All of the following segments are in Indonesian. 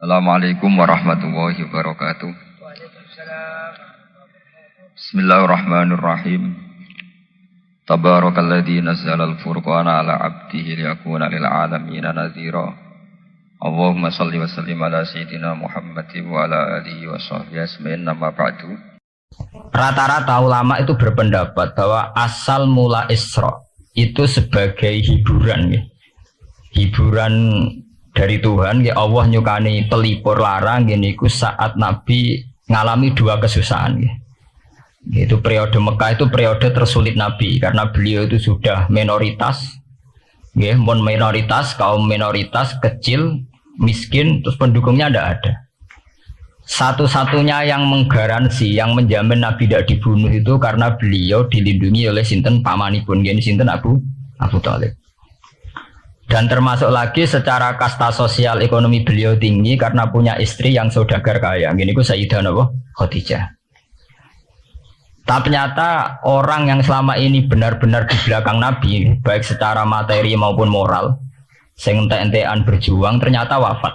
Assalamualaikum warahmatullahi wabarakatuh. Bismillahirrahmanirrahim. Tabarakalladzi nazzala al-furqana ala 'abdihi liyakuna lil 'alamin nadhira. Allahumma shalli wa sallim ala sayyidina Muhammadin wa ala alihi wa sahbihi ajmain. Amma ba'du. Rata-rata ulama itu berpendapat bahwa asal mula Isra itu sebagai hiburan, ya. Hiburan dari Tuhan, ya Allah nyukani pelipur larang gini ku saat Nabi ngalami dua kesusahan, ya. Itu periode Mekah itu periode tersulit Nabi karena beliau itu sudah minoritas, ya, kaum minoritas kecil, miskin, terus pendukungnya tidak ada. Satu-satunya yang menggaransi, yang menjamin Nabi tidak dibunuh itu karena beliau dilindungi oleh sinten pamanipun, gini sinten Abu Thalib. Dan termasuk lagi secara kasta sosial ekonomi beliau tinggi karena punya istri yang saudagar kaya. Gini ku Sayyidah Khadijah. Tapi ternyata orang yang selama ini benar-benar di belakang Nabi, baik secara materi maupun moral, sing ente-entean berjuang, ternyata wafat.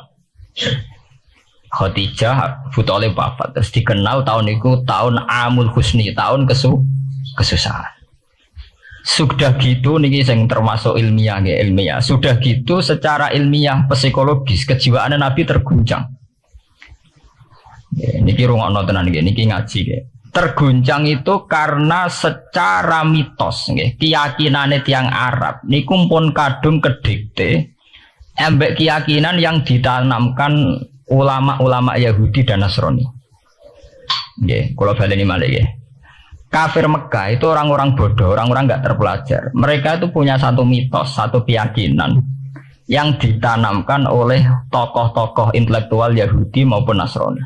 Khadijah Abu Thalib wafat. Terus dikenal tahun itu tahun Amul Husni, tahun kesusahan. Sudah gitu niki sing termasuk ilmiah. Sudah gitu secara ilmiah psikologis kejiwaan Nabi terguncang. Niki rungokno tenan niki ngaji nggih. Terguncang itu karena secara mitos nggih, keyakinane tiyang Arab niku pun kadung kedikte ambek keyakinan yang ditanamkan ulama-ulama Yahudi dan Nasrani. Nggih, kula baleni malih nggih. Kafir Mekah itu orang-orang bodoh, orang-orang nggak terpelajar. Mereka itu punya satu mitos, satu keyakinan yang ditanamkan oleh tokoh-tokoh intelektual Yahudi maupun Nasrani.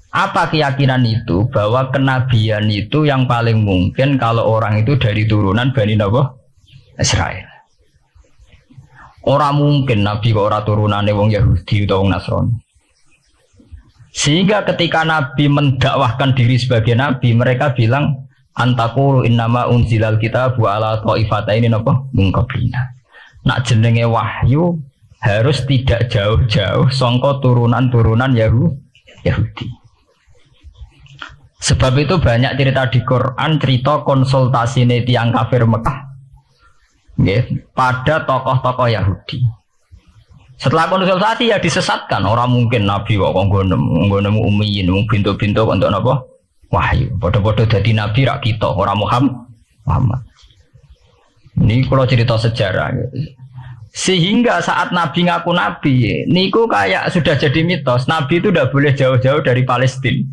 Apa keyakinan itu? Bahwa kenabian itu yang paling mungkin kalau orang itu dari turunan Bani Israel. Orang mungkin Nabi kok ora turunane wong Yahudi atau wong Nasrani. Sehingga ketika Nabi mendakwahkan diri sebagai Nabi, mereka bilang antakulu innama unzilal kitabu ala ta'ifataini min qablina. Nak jenenge wahyu harus tidak jauh-jauh sangka turunan-turunan Yahudi. Sebab itu banyak cerita di Quran, cerita konsultasi tiyang kafir Mekah, nggih, pada tokoh-tokoh Yahudi. Setelah konsultasi ya disesatkan. Orang mungkin Nabi kok nggone ummiyin, bintu-bintu untuk napa? Wahyu. Padha-padha dadi nabi rak kita, ora Muhammad. Ini kalau cerita sejarah. Sehingga saat Nabi ngaku Nabi, niku kayak sudah jadi mitos. Nabi itu tidak boleh jauh-jauh dari Palestina.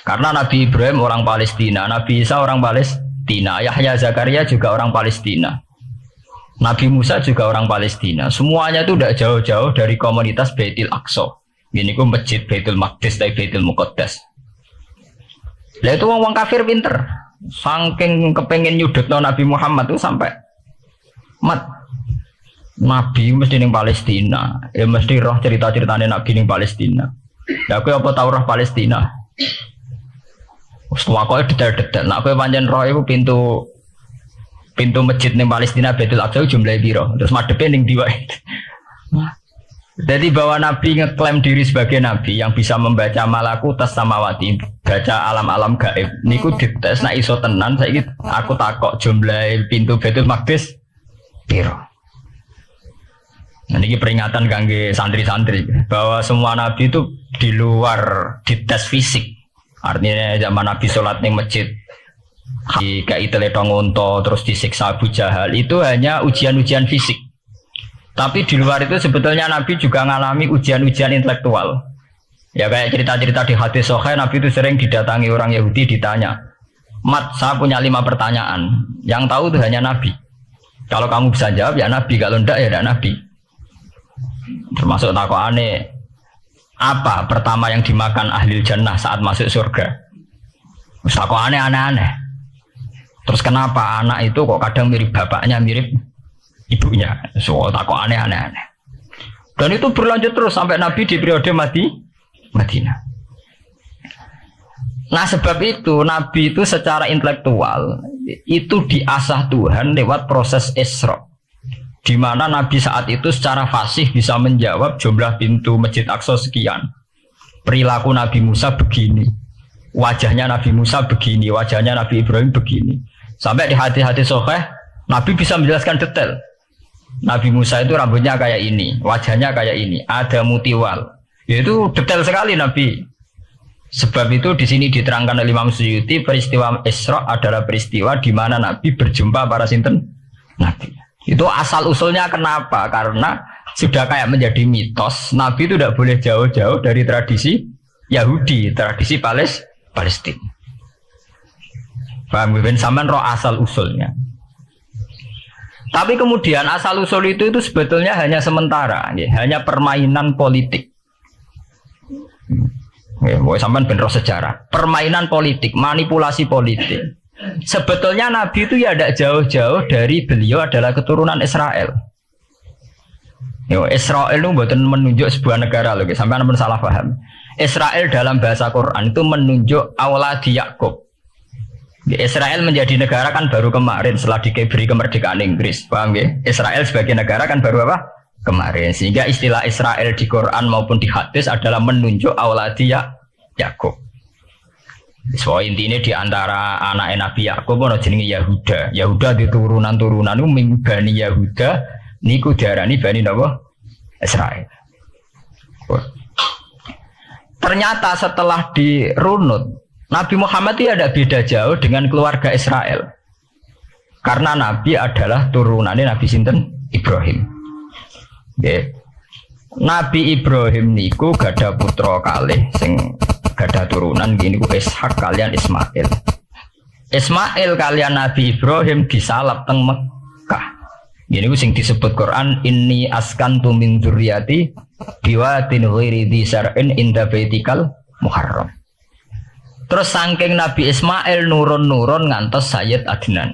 Karena Nabi Ibrahim orang Palestina, Nabi Isa orang Palestina, Yahya Zakaria juga orang Palestina. Nabi Musa juga orang Palestina. Semuanya itu tidak jauh-jauh dari komunitas Baitul Aqsa. Ini ku masjid Baitul Maqdis dan Baitul Muqaddas. Lah itu wong kafir pinter. Saking kepengen nyudutno Nabi Muhammad itu sampai Nabi mesti ning Palestina. Ya mesti roh cerita-ceritane Nabi ning Palestina. Ya kowe apa tau roh Palestina? Wis tuwakoke detail-detail. Nek kowe pancen roh iku pintu masjid ning Palestina Baitul Aqsa jumlahe piro? Terus madhepe ning ndi wae. Jadi bahwa Nabi ngeklaim diri sebagai Nabi yang bisa membaca malakutas samawati, baca alam-alam gaib. Niku dites nek iso tenan saiki aku takok jumlah pintu Baitul Maqdis piro. Nah, ini peringatan kangge santri-santri bahwa semua Nabi itu di luar dites fisik. Artinya zaman Nabi sholat ning masjid kayak teletong unta terus disiksa Abu Jahal itu hanya ujian-ujian fisik. Tapi di luar itu sebetulnya Nabi juga mengalami ujian-ujian intelektual. Ya kayak cerita-cerita di hadis Sahih, Nabi itu sering didatangi orang Yahudi ditanya, "Mat, saya punya 5 pertanyaan." Yang tahu itu hanya Nabi. Kalau kamu bisa jawab ya Nabi, kalau enggak ya tidak Nabi. Termasuk takokane, apa pertama yang dimakan ahli jannah saat masuk surga? Takokane aneh-aneh. Terus kenapa anak itu kok kadang mirip bapaknya, mirip ibunya? So takok aneh-aneh. Dan itu berlanjut terus sampai Nabi di periode Madinah. Nah sebab itu Nabi itu secara intelektual itu diasah Tuhan lewat proses Isra. di mana Nabi saat itu secara fasih bisa menjawab jumlah pintu Masjid Aqsa sekian. Perilaku Nabi Musa begini, wajahnya Nabi Musa begini, wajahnya Nabi Ibrahim begini. Sampai di hadis-hadis sahih Nabi bisa menjelaskan detail. Nabi Musa itu rambutnya kayak ini, wajahnya kayak ini, ada mutiwal. Itu detail sekali Nabi. Sebab itu di sini diterangkan oleh Imam Suyuti, peristiwa Isra adalah peristiwa di mana Nabi berjumpa para sinten Nabi. Itu asal usulnya kenapa? Karena sudah kayak menjadi mitos. Nabi itu tidak boleh jauh-jauh dari tradisi Yahudi, tradisi Palestina. Paham ben sampean roh asal usulnya. Tapi kemudian asal usul itu sebetulnya hanya sementara, ya, hanya permainan politik. Ya, sampean ben roh sejarah. Permainan politik, manipulasi politik. Sebetulnya Nabi itu ya tidak jauh-jauh dari beliau adalah keturunan Israel. Yo, Israel itu bukan menunjuk sebuah negara loh, sampai anda salah paham. Israel dalam bahasa Quran itu menunjuk auladi Yakub. Israel menjadi negara kan baru kemarin setelah diberi kemerdekaan Inggris, paham ya? Israel sebagai negara kan baru apa? Kemarin. Sehingga istilah Israel di Quran maupun di hadis adalah menunjuk auladi Yakub. So intinya di antara anak Nabi Yakub ono jenenge Yahuda. Yahuda di turunan-turunan itu Bani Yahuda niku diarani Bani napa? Israel. Ternyata setelah dirunut Nabi Muhammad itu ada beda jauh dengan keluarga Israel. Karena Nabi adalah turunannya Nabi sinten Ibrahim. Okay. Nabi Ibrahim niku gada putra kalih sing gada turunan gini ku Ishak kalian Ismail. Ismail kalian Nabi Ibrahim disalap teng Mekah. Gini ku sing disebut Quran inni askantu min dzurriyyati biwatin ghairi dzi syar'in inda baitikal muharram. Terus saking Nabi Ismail nurun-nurun ngantos Sayyid Adnan.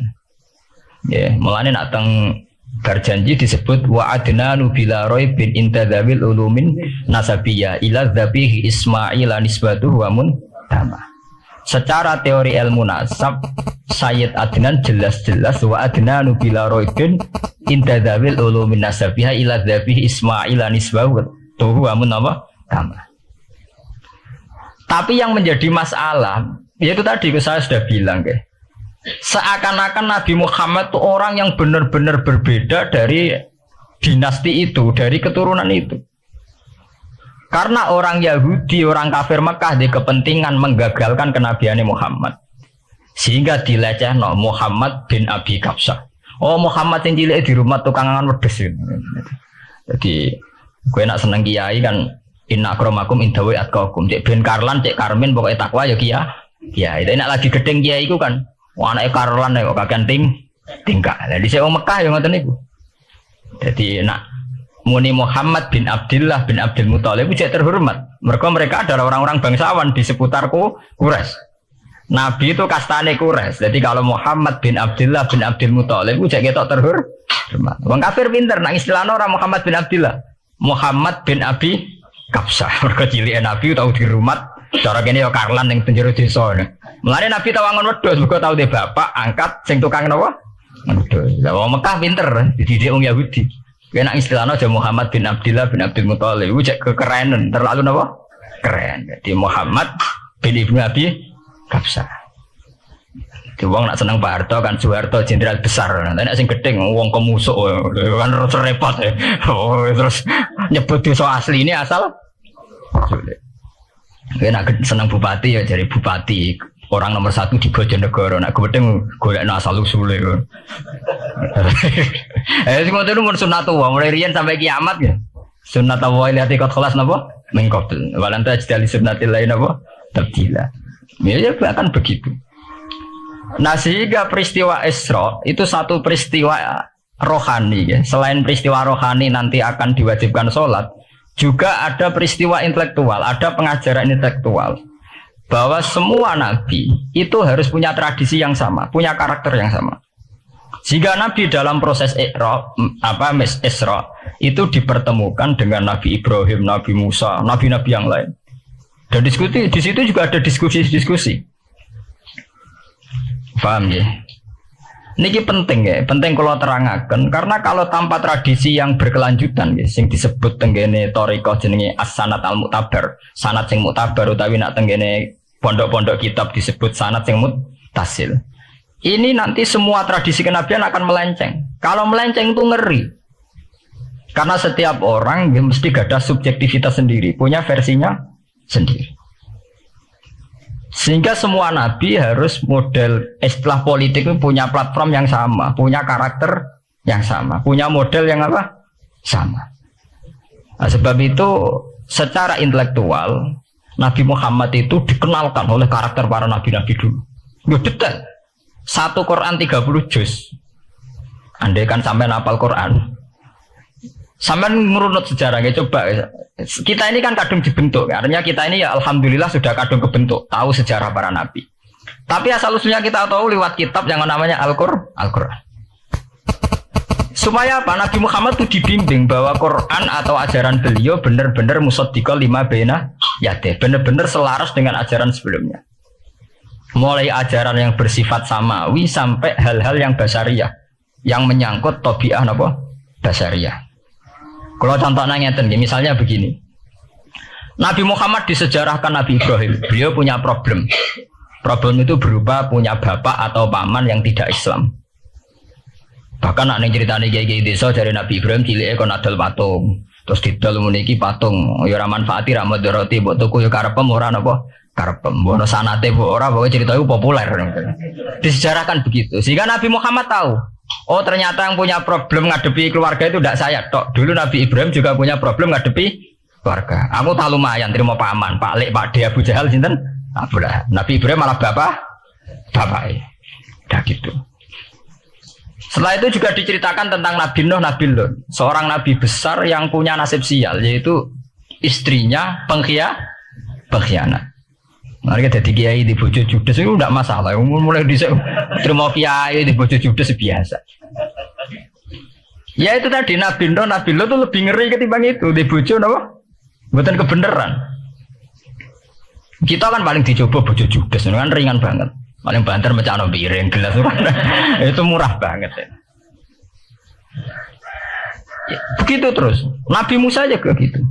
Ya, mulane nak teng berjanji disebut wa adnanu bila raibin intadzabil ulumin nasabiyya ila dzabihi Ismail nisbatuhu wa muntama. Secara teori ilmu nasab Sayyid Adnan jelas-jelas wa adnanu bila raibin intadzabil ulumin nasabiyya ila dzabihi Ismail nisbatuhu wa muntama. Tapi yang menjadi masalah yaitu tadi saya sudah bilang ke, seakan-akan Nabi Muhammad itu orang yang benar-benar berbeda dari dinasti itu, dari keturunan itu. Karena orang Yahudi, orang kafir Mekah di kepentingan menggagalkan kenabiannya Muhammad. Sehingga dilecehno Muhammad bin Abi Kabsah. Oh Muhammad yang cilik di rumah tukang angan wedes. Jadi gue nak seneng kiai kan inna akramakum indawi atqakum. Cek Ben Karlan, cek Karmin pokoknya takwa ya kiai. Tapi nak lagi gedeng kiai iku kan anake Karlan kok kakean tingkah. Lah dhisik wong Mekah ya ngoten niku. Jadi nak muni Muhammad bin Abdullah bin Abdul Muthalib cek terhormat. Mereka adalah orang-orang bangsawan di seputar Quraisy. Nabi itu kastane Quraisy. Jadi kalau Muhammad bin Abdullah bin Abdul Muthalib cek ketok terhormat. Wong kafir pinter nak istilahno ora Muhammad bin Abdullah. Muhammad bin Abi Kabsah. Mergo cilik Nabi tau dirumat. Cara kene ya Karlan ning penjero desa. Mulane Nabi tau angon wedhus mergo tau de bapak angkat sing tukang napa? Wedhus. Lah wong Mekah pinter dididik wong Yahudi. Kena istilahnya aja Muhammad bin Abdullah bin Abdul Muthalib. Itu cek kekerenan terlalu napa? Keren. Jadi Muhammad bin Ibnu Abi Kabsah. Di wong nak seneng Pak Harto kan Soeharto jenderal besar. Nanti nak sing gedeng wong kemusuk kan repot ya. Oh, terus nyebut desa asli ini asal sulit. Nak seneng bupati ya jadi bupati orang nomor 1 di Bojonegoro. Nak gedeng golek asal usule. Sing ngono itu mun sunatullah mulai riyen sampai kiamat ya. Sunatullah lihat ikut kelas napa? Mengkotel. Walanta jadi sunnatil lain napa? Tabdila. Ya akan begitu. Nah sehingga peristiwa Isra itu satu peristiwa rohani ya. Selain peristiwa rohani nanti akan diwajibkan sholat, juga ada peristiwa intelektual, ada pengajaran intelektual bahwa semua nabi itu harus punya tradisi yang sama, punya karakter yang sama. Sehingga nabi dalam proses Isra itu dipertemukan dengan Nabi Ibrahim, Nabi Musa, nabi-nabi yang lain. Dan di situ juga ada diskusi-diskusi. Paham ya? Niki penting ya, penting kalau terangkan karena kalau tanpa tradisi yang berkelanjutan ya, sing disebut tenggene toriko jenenge as-sanad al-mu'tabar, sanad sing mu'tabar utawi nak tenggene pondok-pondok kitab disebut sanad sing muttasil. Ini nanti semua tradisi kenabian akan melenceng. Kalau melenceng itu ngeri. Karena setiap orang ya, mesti ada subjektivitas sendiri, punya versinya sendiri. Sehingga semua nabi harus model istilah politik itu punya platform yang sama, punya karakter yang sama, punya model yang apa? Sama. Nah, sebab itu secara intelektual Nabi Muhammad itu dikenalkan oleh karakter para nabi-nabi dulu. Ya detail. Satu Quran 30 juz. Andai kan sampai hafal Quran. Sampai ngurunut sejarahnya coba. Kita ini kan kadung dibentuk. Artinya kita ini ya alhamdulillah sudah kadung kebentuk. Tahu sejarah para nabi. Tapi asal usulnya kita tahu lewat kitab yang namanya Al-Quran. Supaya apa? Nabi Muhammad itu dibimbing bahwa Quran atau ajaran beliau benar-benar musaddiqal lima baina yadeh. Benar-benar selaras dengan ajaran sebelumnya. Mulai ajaran yang bersifat samawi sampai hal-hal yang basariyah. Yang menyangkut tabi'ah apa? Basariyah. Kalau contohnya ngeten, misalnya begini. Nabi Muhammad disejarahkan Nabi Ibrahim. Beliau punya problem. Problem itu berupa punya bapak atau paman yang tidak Islam. Bahkan nak ceritanya kiai desa dari Nabi Ibrahim cilik kon adol patung. Terus didol meniki patung. Ya ora manfaati ra madharati mbok tuku ya karepem ora napa? Karepem. Mbono sanate mbok ora pokoke cerita itu populer. Disejarahkan begitu. Sehingga Nabi Muhammad tahu. Oh ternyata yang punya problem ngadepi keluarga itu tidak saya tok. Dulu Nabi Ibrahim juga punya problem ngadepi keluarga. Aku tak lumayan terima paman, Pak Lek, Pak De, Abu Jahal sinten? Nabi Ibrahim malah bapak. Udah gitu. Setelah itu juga diceritakan tentang Nabi Nuh, Nabi Lut, seorang nabi besar yang punya nasib sial, yaitu istrinya pengkhianat. Mereka jadi kiai di bojo judes itu tidak masalah. Mulai terima kiai di bojo judes biasa. Ya itu tadi Nabi Nuh, Nabi Lut itu lebih ngeri ketimbang itu di bojo apa? Bukan kebenaran. Kita kan paling dicoba bojo judes, kan ringan banget. Paling banter macam piring gelas itu murah banget. Ya, begitu terus. Nabi Musa juga gitu.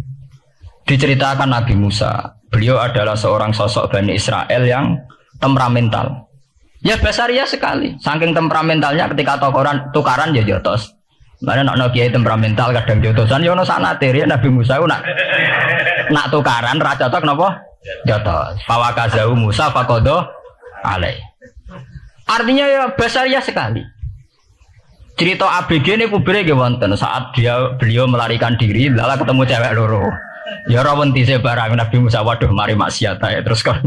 Diceritakan Nabi Musa, beliau adalah seorang sosok Bani Israel yang temperamental. Ya basaria sekali. Saking temperamentalnya ketika tukaran ya jotos. Mana nak kiai temperamental kadang jotosan ya ono sanate ya Nabi Musa nak tukaran ra cocok napa? Jotos. Fawakazahu Musa faqadha alai. Artinya ya basaria sekali. Cerita ABG ini kubire nggih wonten saat beliau melarikan diri lala ketemu cewek loro. Ya ora wenti se barang Nabi Musa waduh mari maksiat ae terus kon.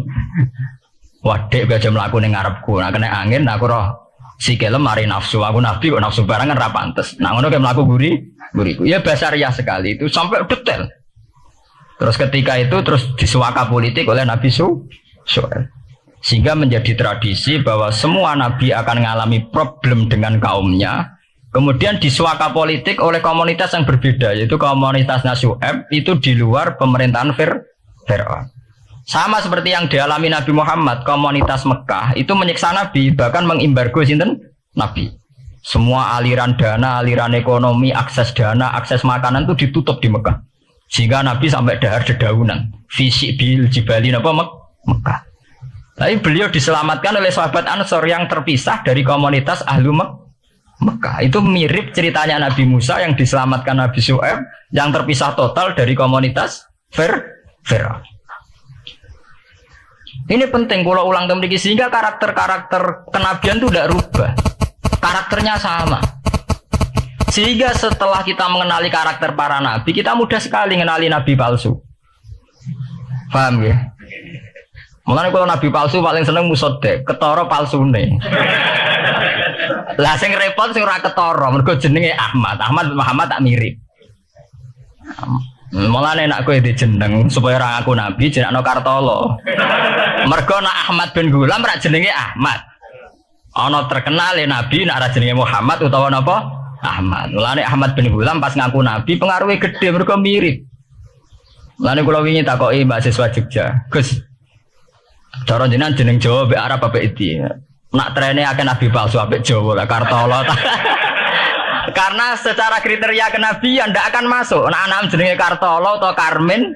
Wadek aja mlaku ning ngarepku. Nah kena angin aku roh sikile mari nafsu. Aku nabi kok nafsu barang kan ra pantes. Nah ngono kayak mlaku guriku. Ya basaria sekali itu sampai detail. Terus ketika itu terus disuaka politik oleh Nabi Syuaib. Sehingga menjadi tradisi bahwa semua nabi akan mengalami problem dengan kaumnya. Kemudian disuaka politik oleh komunitas yang berbeda, yaitu komunitas Syuaib itu di luar pemerintahan Fir'aun. Sama seperti yang dialami Nabi Muhammad, komunitas Mekah itu menyiksa Nabi, bahkan mengimbargo sinten Nabi. Semua aliran dana, aliran ekonomi, akses dana, akses makanan itu ditutup di Mekah. Sehingga Nabi sampai dahar dedaunan, fisik bil jibali napa Mekah. Tapi beliau diselamatkan oleh sahabat Ansor yang terpisah dari komunitas Ahlu Mekah. Itu mirip ceritanya Nabi Musa yang diselamatkan Nabi Syuaib yang terpisah total dari komunitas Fir'aun. Ini penting kalau ulang kembali sehingga karakter-karakter kenabian itu tidak rubah. Karakternya sama. Sehingga setelah kita mengenali karakter para nabi, kita mudah sekali mengenali nabi palsu. Paham ya? Makanya kalau nabi palsu paling seneng musodek, ketara palsune. Lah sing repot sing ora ketara, mergo jenenge Ahmad. Muhammad tak mirip. Mulane nek kowe dijeneng supaya ora ngaku nabi jenengno Kartolo. Mergo nek Ahmad bin Gulam ora jenenge Ahmad. Ana terkenal nabi nek ora jenenge Muhammad utawa napa? Ahmad. Mulane Ahmad bin Gulam pas ngaku nabi pengaruhe gede mergo mirip. Mulane kula wingi takoki mahasiswa Jogja, Gus. Cara jenengan jeneng Jawa mbek Arab apa iki? nak trennya akan nabi palsu apik Jawa lah Kartolo. Karena secara kriteria kenabian ndak akan masuk. Nah, anak jenenge Kartolo atau Karmin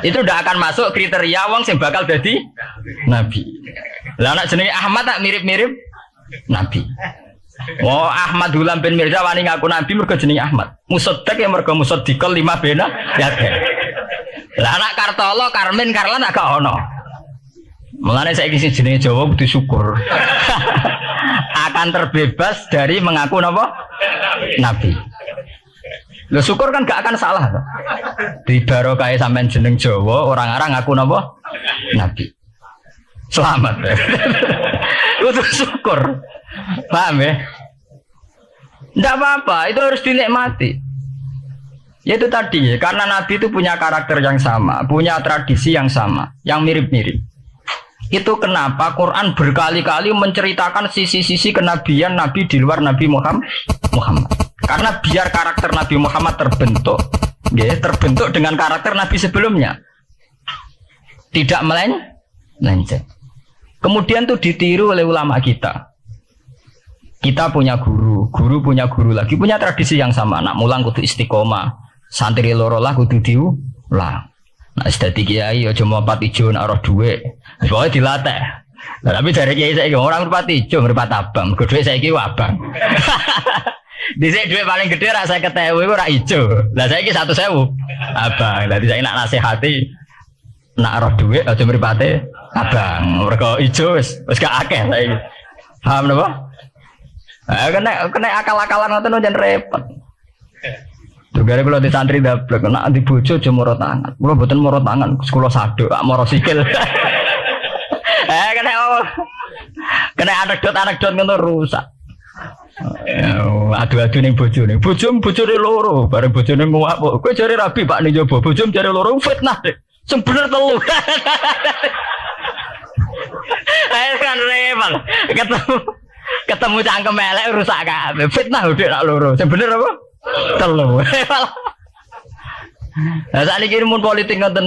itu ndak akan masuk kriteria wong sing bakal dadi nabi. Lah anak jenenge Ahmad tak mirip-mirip nabi. Oh, Ahmad Hulam bin Mirza wani ngaku nabi mergo jenenge Ahmad. Musaddiq ya mergo musaddiqal lima bena ya. Lah anak Kartolo, Karmin, Karlan agak ono. Mulane saiki sing jenenge Jawa kudu syukur. Akan terbebas dari mengaku napa? Nabi. Lho syukur kan gak akan salah. Di barokah sampean jeneng Jawa, orang-orang ngaku napa? Nabi. Selamat. Kudu syukur. Paham ya? Tidak apa-apa, itu harus dinikmati. Ya itu tadi, karena Nabi itu punya karakter yang sama, punya tradisi yang sama, yang mirip-mirip. Itu kenapa Quran berkali-kali menceritakan sisi-sisi kenabian Nabi di luar Nabi Muhammad. Karena biar karakter Nabi Muhammad terbentuk, ya, terbentuk dengan karakter Nabi sebelumnya. Tidak melenceng. Kemudian itu ditiru oleh ulama kita. Kita punya guru punya guru lagi, punya tradisi yang sama. Nak mulang kudu istiqomah, santri loro lah kudu diulang. Nah, dadi kiai aja mripat ijo nak roh dhuwit. Pokoke dilatih. Lah tapi dari kiai saiki orang mripat ijo, mripat abang. Mergo dhuwit saiki abang. Dhisik dhuwit paling gedhe ra 50.000 iku ora ijo. Lah saiki 100.000 abang. Lah saiki nak nasihati nak roh dhuwit aja mripate abang. Mergo ijo wis gak akeh saiki. Paham napa? Kena akal-akalan ngoten jan repot. Tugare kula di santri dablek nek di bojo aja moro tangan. Kula mboten moro tangan, kula saduk, moro sikil. Kena anekdot ngono rusak. Adu-adu ning bojone. Bojone loro, bareng bojone nguwak kok. Kowe jare rabi Pak ning njaba, bojone jare loro fitnah deh. Sing bener telu. Ayo kan repot. Ketemu cangkem elek rusak kabeh. Fitnah udah nak loro. Sing bener apa? Telu. Nah, saat ini mun politik ngoten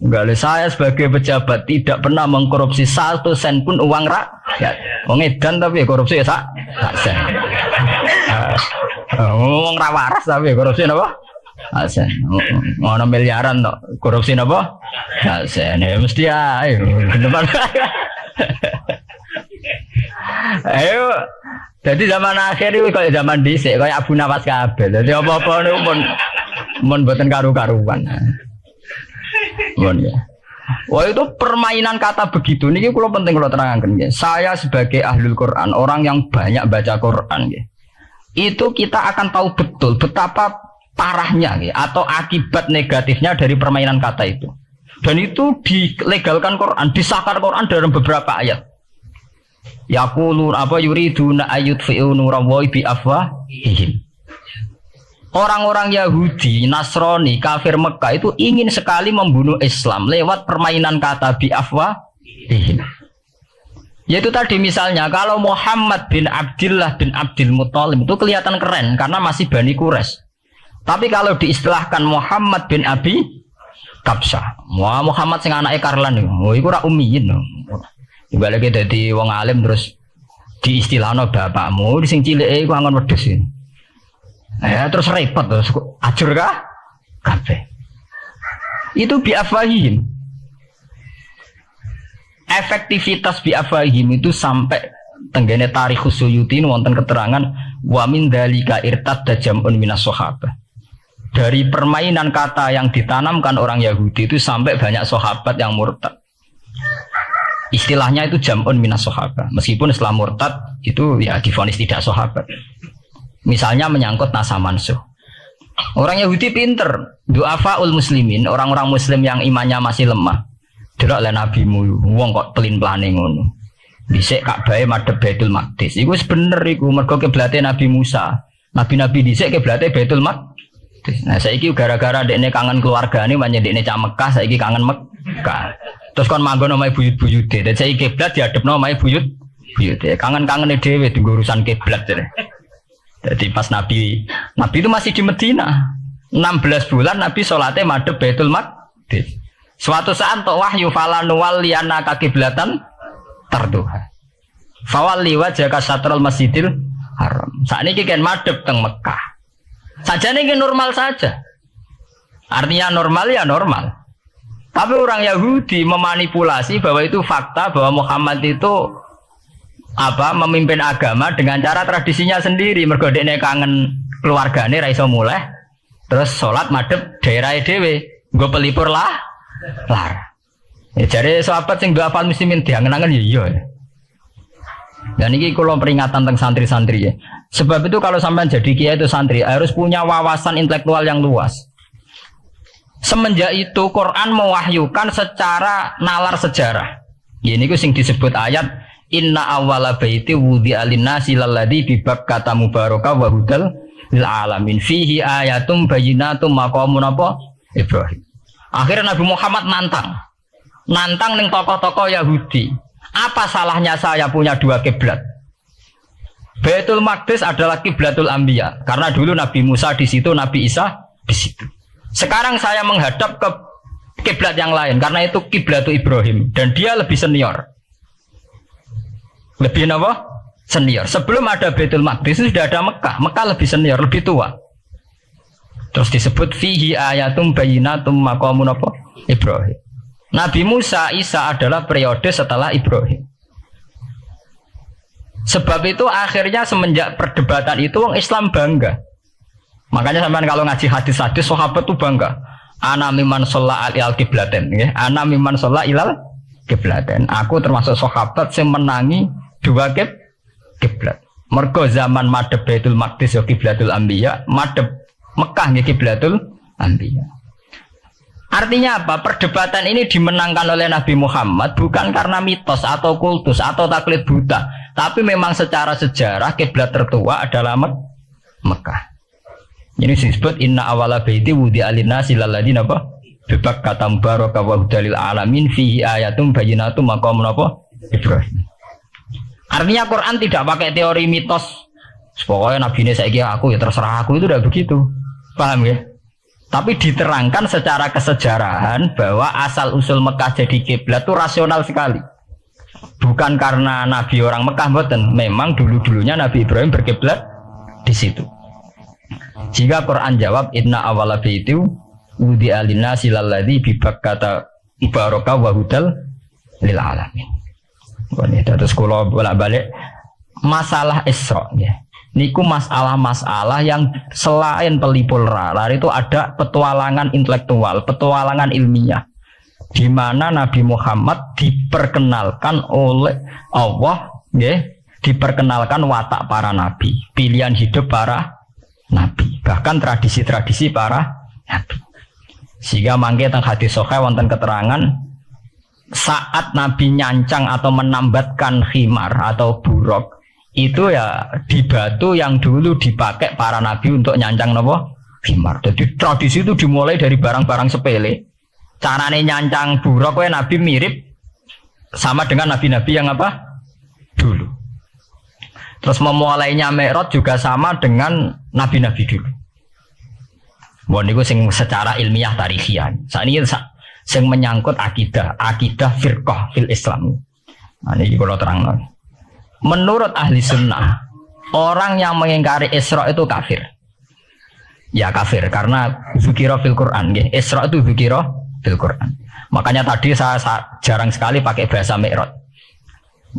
enggak, saya sebagai pejabat tidak pernah mengkorupsi 1 sen pun uang rakyat. Wong edan tapi korupsi ya sak sen. Wong ra waras tapi korupsi napa? Sak sen. Ngono miliaran tok. Korupsi napa? Sak sen. Ya mesti ae. Ayo, jadi zaman akhir itu kayak zaman dhisik, kayak Abu Nawas kabeh. Jadi apa-apa niku mun mboten karu-karuan. Mun ya. Wah itu permainan kata begitu niki kula penting kula terangaken nggih. Saya sebagai ahlul Quran, orang yang banyak baca Quran nggih. Itu kita akan tahu betul betapa parahnya nggih atau akibat negatifnya dari permainan kata itu. Dan itu dilegalkan Quran, disahkan Quran dalam beberapa ayat. Yaqulu apa yuriduna ayutfi'u nurallahi bi afwahihim. Orang-orang Yahudi, Nasrani, kafir Mekah itu ingin sekali membunuh Islam lewat permainan kata bi afwahihim. Yaitu tadi misalnya kalau Muhammad bin Abdullah bin Abdul Muthalib itu kelihatan keren karena masih Bani Quraisy. Tapi kalau diistilahkan Muhammad bin Abi Kabsyah, Muhammad sing anake Karlan iku ora ummiyin. Ibaratnya dadi wong alim terus diistilahno bapakmu di sing cileke iku angon wedhus. Ya terus repot terus ajur kah? Kabeh. Itu biafahim. Efektivitas biafahim itu sampai tenggene Tarikhus Suyuti wonten keterangan wa min dzalika irtadda jam'un minas sahabah. Dari permainan kata yang ditanamkan orang Yahudi itu sampai banyak sahabat yang murtad. Istilahnya itu jam'un minas sahabah. Meskipun setelah murtad itu ya divonis tidak sahabat. Misalnya menyangkut nasa mansuh. Orang Yahudi pinter, du'afaul muslimin, orang-orang muslim yang imannya masih lemah. Delok le nabimu, wong kok pelin-pelane ngono. Dhisik Ka'bah madhep Baitul Maqdis. Iku wis bener iku mergo kiblate Nabi Musa. Nabi-nabi dhisik kiblate Baitul Maqdis. Nah saiki gara-gara dekne kangen keluargane manjen dekne cak Mekah, saiki kangen Mekah. Terus kon manggon omahe buyut-buyute. Dadi saiki kiblat diadepno omahe buyut-buyute. Kangen-kangene dhewe dienggo urusan kiblat. Jadi pas Nabi itu masih di Medina. 16 bulan Nabi salate madhep Baitul Maqdis. Suatu saat tok wahyu falan wal liyana kiblatan tarduha. Fawalli wajhaka syatrul Masjidil Haram. Sakniki kan madhep teng Mekah. Sajane iki normal saja. Artinya normal ya normal. Tapi orang Yahudi memanipulasi bahwa itu fakta bahwa Muhammad itu memimpin agama dengan cara tradisinya sendiri. Mergo dekne kangen keluargane ra iso muleh. Terus salat madhep daerah dhewe. Nggo pelipur lar. Ya jare sahabat sing doa fal muslimin diangen-angen ya iya. Dan ini kalau peringatan tentang santri-santri ya. Sebab itu kalau sampai jadi kiai itu santri harus punya wawasan intelektual yang luas. Semenjak itu Quran mewahyukan secara nalar sejarah. Ini ku sing disebut ayat Inna awwala baiti wudi'a lin-nasi lalladzi bi Bakkata mubaraka wa hudal lil alamin fihi ayatum bayyinatum maqamun apa Ibrahim. Akhirnya Nabi Muhammad nantang ning tokoh-tokoh Yahudi. Apa salahnya saya punya dua kiblat? Baitul Maqdis adalah kiblatul anbiya karena dulu Nabi Musa di situ, Nabi Isa di situ. Sekarang saya menghadap ke kiblat yang lain karena itu kiblatul Ibrahim dan dia lebih senior. Lebih apa? Senior. Sebelum ada Baitul Maqdis sudah ada Mekah. Mekah lebih senior, lebih tua. Terus disebut fihi ayatum bayyinatum maqamun apa? Ibrahim. Nabi Musa, Isa adalah periode setelah Ibrahim. Sebab itu akhirnya semenjak perdebatan itu orang Islam bangga. Makanya sampean kalau ngaji hadis-hadis sahabat itu bangga. Ana mimman sholla ilal qiblaten, ya. Ana mimman sholla ilal qiblaten. Aku termasuk sahabat yang menangi dua kiblat. Mergo zaman madhep Baitul Maqdis ya kiblatul anbiya, madhep Mekah ya kiblatul anbiya. Artinya apa? Perdebatan ini dimenangkan oleh Nabi Muhammad bukan karena mitos atau kultus atau taklid buta, tapi memang secara sejarah kiblat tertua adalah Mekah. Ini disebut inna awala baiti wudi'a lin-nasi lalladzi apa? Bi Bakkata mubaraka wa hudalil alamin fihi ayatum bayyinatum maqamun apa? Ibrahim. Artinya Quran tidak pakai teori mitos. Pokoknya Nabi ini saiki aku ya terserah aku, itu udah begitu. Paham ya? Tapi diterangkan secara kesejarahan bahwa asal usul Mekah jadi kiblat itu rasional sekali. Bukan karena Nabi orang Mekah mboten, memang dulu-dulunya Nabi Ibrahim berkiblat di situ. Jika Quran jawab inna awwala baiti wudi'a lin-nasi lalladzi bi Bakkata mubaraka wa hudal lil alamin. Ini terus kula bolak-balik masalah Isra ya. Niku masalah-masalah yang selain pelipur lalar itu ada petualangan intelektual, petualangan ilmiah, di mana Nabi Muhammad diperkenalkan oleh Allah, ya, diperkenalkan watak para nabi, pilihan hidup para nabi, bahkan tradisi-tradisi para nabi. Sehingga mangke teng hadis sahih wonten keterangan saat Nabi nyancang atau menambatkan khimar atau buruk itu ya di batu yang dulu dipakai para nabi untuk nyancang nopo khimar. Jadi tradisi itu dimulai dari barang-barang sepele. Carane nyancang buruk we nabi mirip sama dengan nabi-nabi yang apa? Dulu. Terus memulainya Mi'raj juga sama dengan nabi-nabi dulu. Bon niku sing secara ilmiah tarihian. Sakniki sing menyangkut akidah firqah fil Islam. Nah niki kula terangno. Menurut ahli sunnah, orang yang mengingkari Isra itu kafir. Ya kafir karena dzikra fil Quran, ya. Isra itu dzikra fil Quran. Makanya tadi saya jarang sekali pakai bahasa Mi'raj.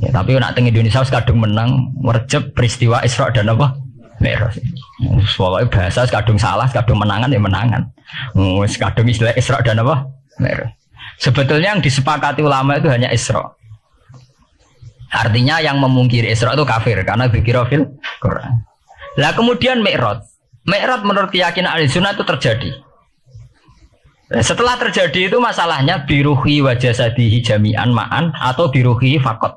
Ya, tapi nak teng Indonesia kadung menang merjep peristiwa Isra dan apa? Mi'raj. Soalnya bahasa kadung salah, kadung menangan ya menangan. Kadung istilah Isra dan apa? Mi'raj. Sebetulnya yang disepakati ulama itu hanya Isra. Artinya yang memungkiri Isra itu kafir karena dzikra fil Quran. Lah kemudian Mi'raj menurut keyakinan Ahlussunnah itu terjadi. Setelah terjadi itu masalahnya biruhi wa jasadihi jami'an ma'an atau biruhi faqat.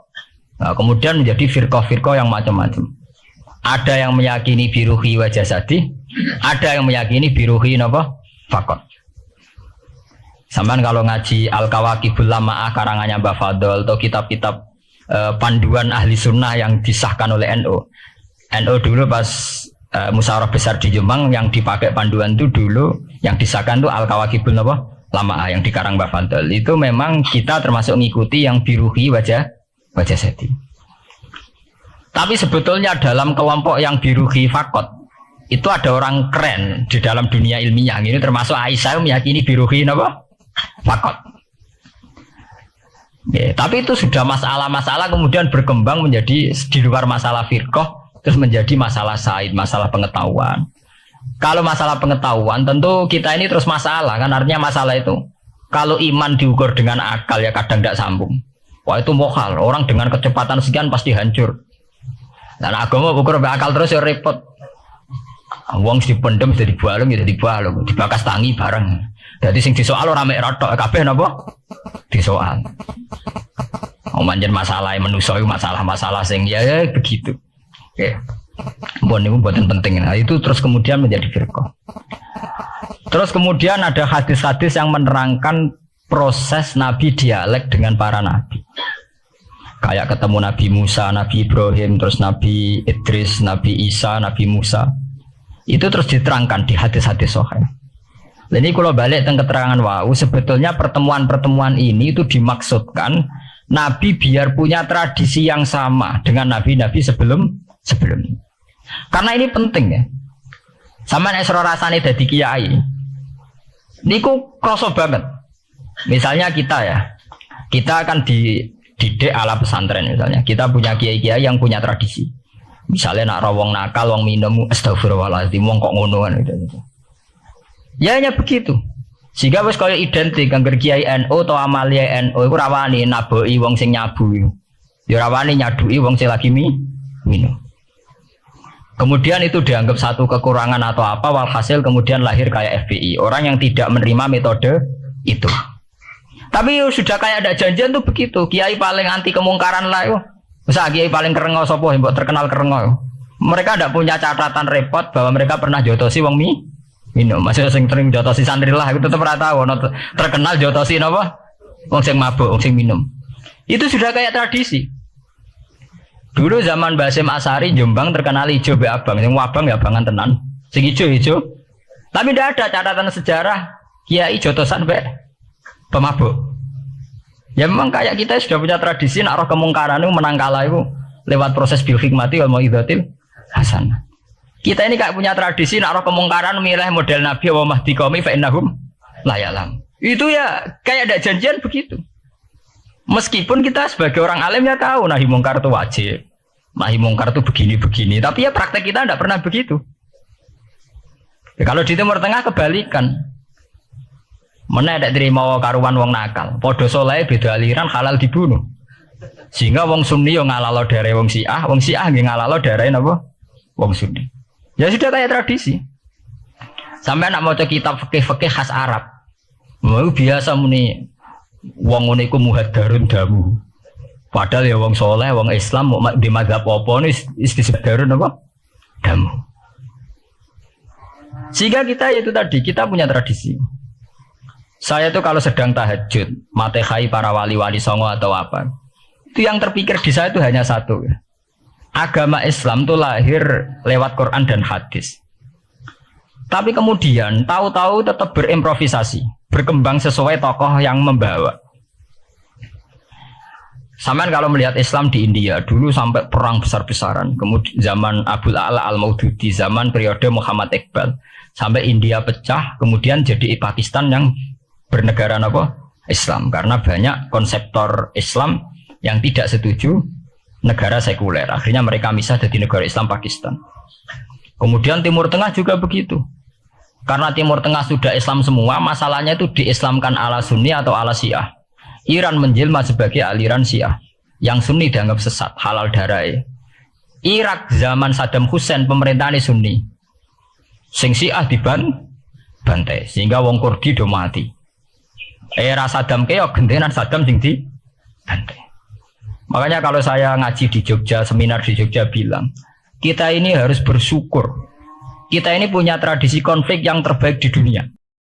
Nah, kemudian menjadi firqah-firqah yang macam-macam. Ada yang meyakini biruhi wa jasadi, ada yang meyakini biruhi napa? Faqat. Sampeyan kalau ngaji Al-Kawakibul Lama'ah karangannya Mbah Fadl atau kitab-kitab panduan ahli sunnah yang disahkan oleh NU. NU dulu pas musyawarah besar di Jombang yang dipakai panduan itu dulu yang disahkan itu Al-Kawakibul Lama'ah yang dikarang Mbah Fadl. Itu memang kita termasuk mengikuti yang biruhi wajah sedi. Tapi sebetulnya dalam kelompok yang biruhi fakot itu ada orang keren di dalam dunia ilmiah. Ini termasuk Aisyah meyakini biruhi apa? Fakot. Ya, tapi itu sudah masalah-masalah kemudian berkembang menjadi di luar masalah firqah, terus menjadi masalah said, masalah pengetahuan. Kalau masalah pengetahuan tentu kita ini terus masalah kan, artinya masalah itu. Kalau iman diukur dengan akal ya kadang tidak sambung. Wah itu mokal, orang dengan kecepatan sekian pasti hancur. Dan agama ukur akal terus ya repot. Wong dipendem jadi dibalung, dibakas tangi bareng. Jadi sing disoal ora mek rotok kabeh napa? Disoal. Manjen masalah manusa iku masalah-masalah sing ya begitu. Oke. Mbon niku mboten penting. Nah, itu terus kemudian menjadi firqah. Terus kemudian ada hadis-hadis yang menerangkan proses Nabi dialek dengan para nabi. Kayak ketemu Nabi Musa, Nabi Ibrahim, terus Nabi Idris, Nabi Isa, Nabi Musa. Itu terus diterangkan di hadis-hadis sahih. Jadi kalau balik tentang keterangan wau, sebetulnya pertemuan-pertemuan ini itu dimaksudkan Nabi biar punya tradisi yang sama dengan Nabi-Nabi sebelumnya. Karena ini penting ya. Sama esro rasane dadi kiai. Niku kroso banget. Misalnya kita akan dididik ala pesantren misalnya. Kita punya kiai-kiai yang punya tradisi. Misalnya nak rawong nakal, wong minum, astagfirullahaladzim, wong kok ngono kan gitu. Ya hanya begitu. Sehingga wis kaya identik angger kiai NU atau amalia NU iku rawani naboki wong sing nyabu. Ya rawani nyaduki wong sing lagi minum. Kemudian itu dianggap satu kekurangan atau apa, walhasil kemudian lahir kayak FPI. Orang yang tidak menerima metode itu. Tapi sudah kayak ada janjian tuh begitu. Kiai paling anti kemungkaran lah yo. Misal kiai paling kerengo sapa mbok terkenal kerengo. Mereka tidak punya catatan repot bahwa mereka pernah jotosi wong minum. Masih sing sering jotosi santri lah itu tetep ora tahu terkenal jotosi napa? Wong sing mabuk, wong sing minum. Itu sudah kayak tradisi. Dulu zaman Basim Asari Jombang terkenal hijau be abang, yang wabang ya abangan tenan. Sing hijau. Tapi tidak ada catatan sejarah kiai jotosan be pemabuk. Ya memang kayak kita sudah punya tradisi nak roh kemungkaran itu menang kalah itu lewat proses bil hikmati wal mau'izatil hasanah. Kita ini kayak punya tradisi nak roh kemungkaran milih model Nabi wa mahdi qaumi fa innahum la ya'lam. Itu ya kayak ada janjian begitu. Meskipun kita sebagai orang alim ya tahu nahi mungkar itu wajib. Nahi mungkar itu begini-begini, tapi ya praktek kita tidak pernah begitu. Ya, kalau di Timur Tengah kebalikan. Mana ada terima karuan wong nakal. Podo soleh beda aliran halal dibunuh. Sehingga wong Sunni yang ngalalo dari wong Syiah nggih ngalalo dari napa? Wong Sunni. Ya sudah kayak tradisi. Sampai nak maca kitab fikih-fikih khas Arab. Mau biasa muni wong ngene iku muhaddarun damu. Padahal ya wong soleh, wong Islam mau di mazhab apa nih istisdarun apa? Damu. Sehingga kita itu tadi kita punya tradisi. Saya tuh kalau sedang tahajud, matehai para wali-wali songo atau apa, itu yang terpikir di saya itu hanya satu. Agama Islam itu lahir lewat Quran dan hadis. Tapi kemudian tahu-tahu tetap berimprovisasi, berkembang sesuai tokoh yang membawa. Sampai kalau melihat Islam di India dulu sampai perang besar-besaran, kemudian zaman Abul A'la Al-Maududi, zaman periode Muhammad Iqbal, sampai India pecah, kemudian jadi Pakistan yang bernegara apa? Islam, karena banyak konseptor Islam yang tidak setuju negara sekuler. Akhirnya mereka misah jadi negara Islam Pakistan. Kemudian Timur Tengah juga begitu. Karena Timur Tengah sudah Islam semua, masalahnya itu diislamkan ala Sunni atau ala Syiah. Iran menjelma sebagai aliran Syiah. Yang Sunni dianggap sesat, halal darah. Irak zaman Saddam Hussein pemerintahan Sunni. Sing Syiah dibantai sehingga wong Kurdi do mati. Era Saddam keok gentenan Saddam sing di bantai. Makanya kalau saya ngaji di Jogja, seminar di Jogja bilang, kita ini harus bersyukur. Kita ini punya tradisi konflik yang terbaik di dunia.